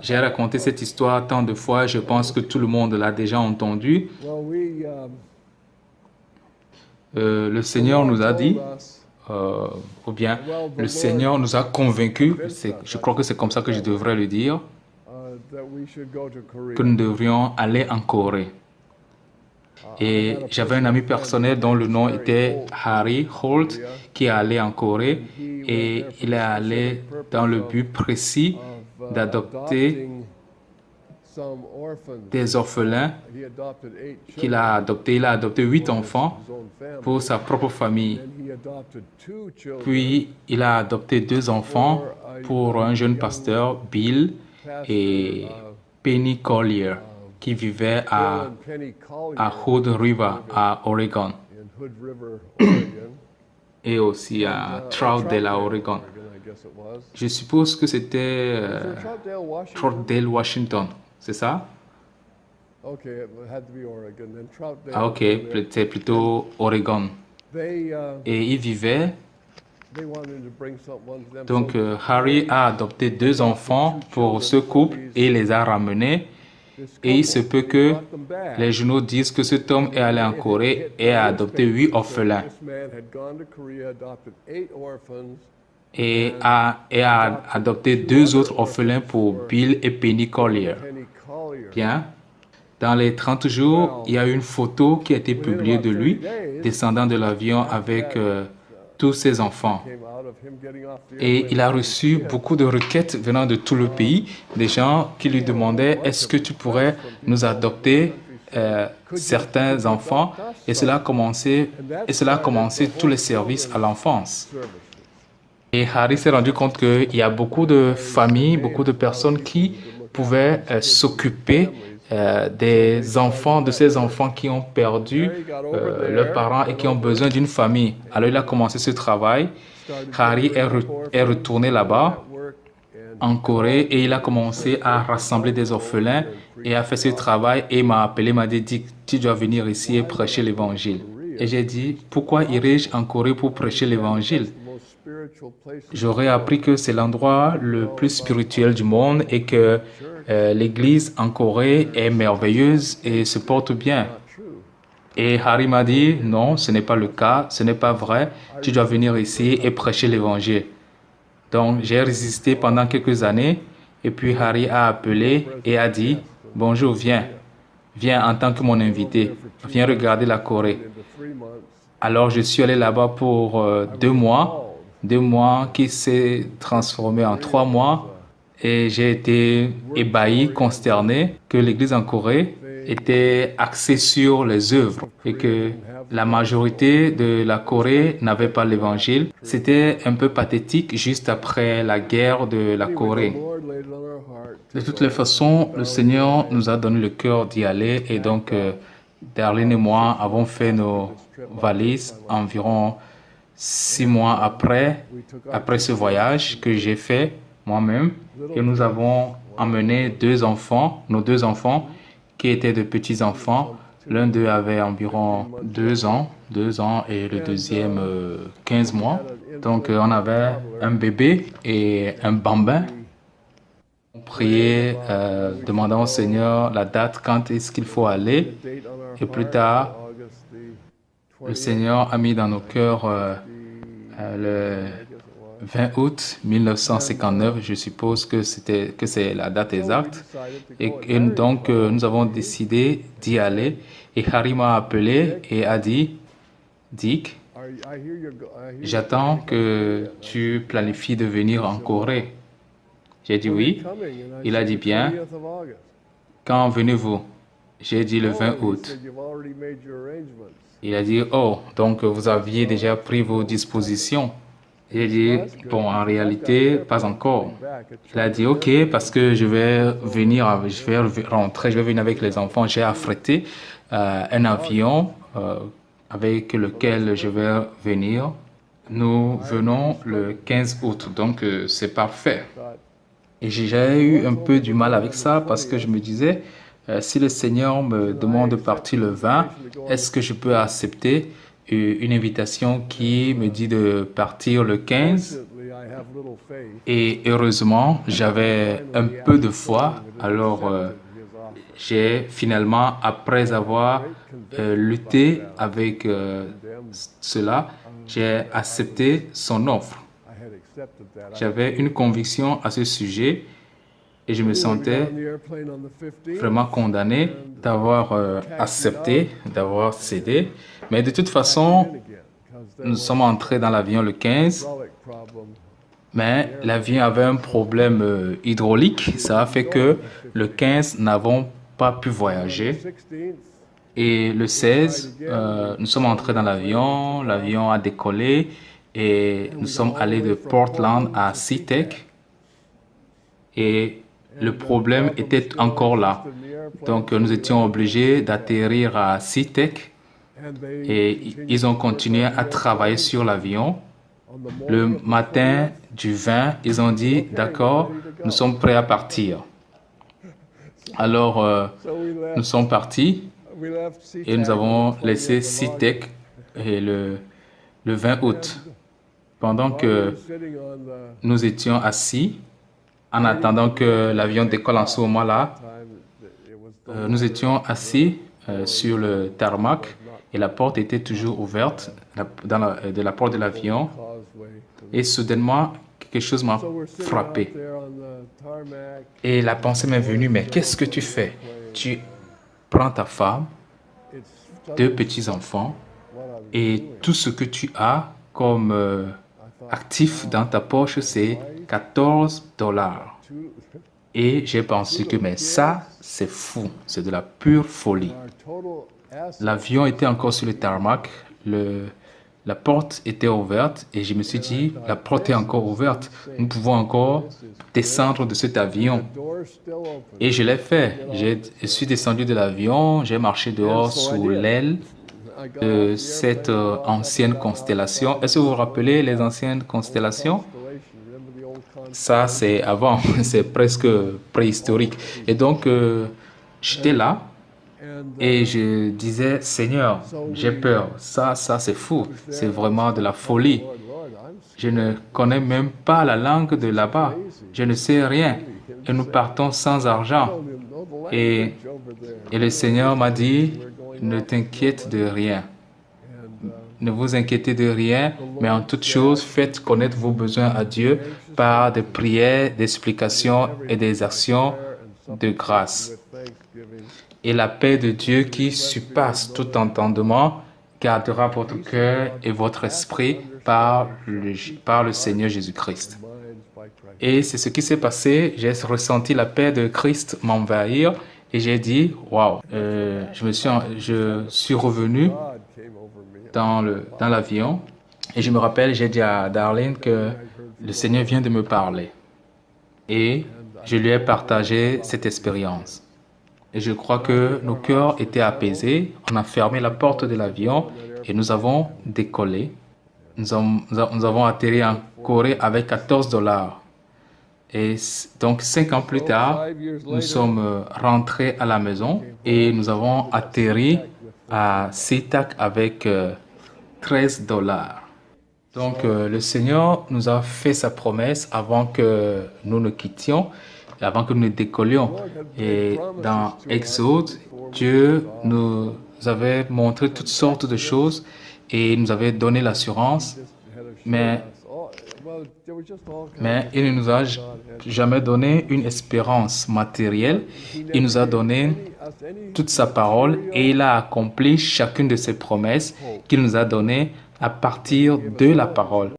J'ai raconté cette histoire tant de fois, je pense que tout le monde l'a déjà entendu. Le The Seigneur Lord nous a told dit, us, euh, ou bien the le Lord Seigneur nous a convaincus, convinced us, je I crois que should c'est comme ça que je say, devrais le dire, that we should go to que Korea. nous devrions aller en Corée. I had Et a j'avais un personal ami friend, his personnel dont name le is nom Harry était Holt, who went Harry to Holt, Korea, qui est allé en Corée and he went et there for il the est specific allé dans purpose le but précis of d'adopter adopting some orphans. des orphelins He adopted 8 qu'il a children adoptés. Il a adopté 8 for enfants his own pour family, sa propre and famille. then he adopted 2 children Puis, il a adopté 2 enfants for pour un jeune young pasteur, Bill pastor et Penny Collier, qui vivait Bill and Penny à Collier, Hood who used to River, live à Oregon, in Hood River, Oregon, et aussi and à or Troutdale, à Troutdale, Oregon. Oregon, I guess it was. Je suppose que c'était Was there Troutdale, Washington? Troutdale, Washington, c'est ça? Okay, it had to be Oregon. Then Ah, Troutdale ok, down there, c'est and plutôt Oregon. they Et il vivait, they wanted to bring one to them. donc So Harry Harry a adopté 2 enfants adopted 2 pour ce children for couple et les a ramenés. this Et il couple. se peut He que brought them back. les journaux disent que cet homme est allé en Corée In et a the adopté newspaper, 8 it said orphelins this man had gone to Korea, adopted 8 orphans, et and a adopté 2 autres orphelins pour Bill et Penny Collier. Penny Collier. Bien. Dans les 30 jours, il y a une photo qui a été publiée de lui descendant de l'avion avec tous ses enfants. Came out of him getting off the Et airplane il a with his reçu kids. beaucoup de requêtes venant de tout le pays, des gens qui lui demandaient est-ce que tu pourrais nous adopter certains enfants, et cela a commencé tous les services à l'enfance. Et Harry s'est rendu compte qu'il y a beaucoup de familles, beaucoup de personnes qui pouvaient s'occuper des enfants, de ces enfants qui ont perdu leurs parents et qui ont besoin d'une famille. Alors il a commencé ce travail. Harry est retourné là-bas, en Corée, et il a commencé à rassembler des orphelins et a fait ce travail et m'a appelé, m'a dit, Dick, tu dois venir ici et prêcher l'évangile. Et j'ai dit, pourquoi irai-je en Corée pour prêcher l'évangile? J'aurais appris que c'est l'endroit le plus spirituel du monde et que l'église en Corée est merveilleuse et se porte bien. Et Harry m'a dit, non, ce n'est pas le cas, ce n'est pas vrai, tu dois venir ici et prêcher l'évangile. Donc j'ai résisté pendant quelques années et puis Harry a appelé et a dit, bonjour, viens, viens en tant que mon invité, viens regarder la Corée. Alors je suis allé là-bas pour 2 mois qui s'est transformé en 3 mois et j'ai été ébahi, consterné que l'église en Corée était axée sur les œuvres et que la majorité de la Corée n'avait pas l'évangile. C'était un peu pathétique juste après la guerre de la Corée. De toutes les façons, le Seigneur nous a donné le cœur d'y aller et donc Darlene et moi avons fait nos valises environ 6 mois après ce voyage que j'ai fait moi-même. Et nous avons emmené 2 enfants, nos 2 enfants, qui étaient de petits-enfants. L'un d'eux avait environ 2 ans, et le deuxième 15 mois. Donc on avait un bébé et un bambin. On priait, demandant au Seigneur la date, quand est-ce qu'il faut aller. Et plus tard, le Seigneur a mis dans nos cœurs le 20 août 1959, je suppose que c'est la date exacte. Et donc, nous avons décidé d'y aller. Et Harry m'a appelé et a dit, Dick, j'attends que tu planifies de venir en Corée. J'ai dit oui. Il a dit bien. Quand venez-vous? J'ai dit le 20 août. Il a dit, oh, donc vous aviez déjà pris vos dispositions. J'ai dit, bon, en réalité, pas encore. Il a dit, ok, parce que je vais rentrer, je vais venir avec les enfants. J'ai affrété un avion avec lequel je vais venir. Nous venons le 15 août, donc c'est parfait. Et j'ai eu un peu du mal avec ça parce que je me disais, si le Seigneur me demande de partir le 20, est-ce que je peux accepter une invitation qui me dit de partir le 15? Et heureusement, j'avais un peu de foi. Alors, j'ai finalement, après avoir lutté avec cela, j'ai accepté son offre. J'avais une conviction à ce sujet et je me sentais vraiment condamné d'avoir accepté, d'avoir cédé. Mais de toute façon, nous sommes entrés dans l'avion le 15, mais l'avion avait un problème hydraulique. Ça a fait que le 15 n'avons pas pu voyager. Et le 16, nous sommes entrés dans l'avion, l'avion a décollé et nous sommes allés de Portland à SeaTac. Et le problème était encore là. Donc, nous étions obligés d'atterrir à SeaTac et ils ont continué à travailler sur l'avion. Le matin du 20, ils ont dit, d'accord, nous sommes prêts à partir. Alors, nous sommes partis et nous avons laissé SeaTac le 20 août. Pendant que nous étions assis, en attendant que l'avion décolle en ce moment-là, nous étions assis sur le tarmac et la porte était toujours ouverte de la porte de l'avion. Et soudainement, quelque chose m'a frappé. Et la pensée m'est venue, mais qu'est-ce que tu fais? Tu prends ta femme, 2 petits-enfants et tout ce que tu as comme actif dans ta poche, c'est $14. Et j'ai pensé que, mais ça, c'est fou, c'est de la pure folie. L'avion était encore sur le tarmac, la porte était ouverte et je me suis dit, la porte est encore ouverte, nous pouvons encore descendre de cet avion. Et je l'ai fait. Je suis descendu de l'avion, j'ai marché dehors sous l'aile de cette ancienne constellation. Est-ce que vous vous rappelez les anciennes constellations? Ça, c'est avant, c'est presque préhistorique. Et donc, j'étais là et je disais, Seigneur, j'ai peur. Ça, c'est fou. C'est vraiment de la folie. Je ne connais même pas la langue de là-bas. Je ne sais rien. Et nous partons sans argent. Et le Seigneur m'a dit, ne t'inquiète de rien. Ne vous inquiétez de rien, mais en toute chose, faites connaître vos besoins à Dieu par des prières, des explications et des actions de grâce. Et la paix de Dieu qui surpasse tout entendement gardera votre cœur et votre esprit par le Seigneur Jésus-Christ. Et c'est ce qui s'est passé. J'ai ressenti la paix de Christ m'envahir et j'ai dit, waouh, je suis revenu dans l'avion et je me rappelle, j'ai dit à Darlene que le Seigneur vient de me parler et je lui ai partagé cette expérience. Et je crois que nos cœurs étaient apaisés. On a fermé la porte de l'avion et nous avons décollé. Nous avons atterri en Corée avec $14. Et donc, 5 ans plus tard, nous sommes rentrés à la maison et nous avons atterri à SeaTac avec $13. Donc, le Seigneur nous a fait sa promesse avant que nous ne quittions, avant que nous ne décollions. Et dans Exode, Dieu nous avait montré toutes sortes de choses et nous avait donné l'assurance, mais il ne nous a jamais donné une espérance matérielle. Il nous a donné toute sa parole et il a accompli chacune de ses promesses qu'il nous a données à partir de la parole.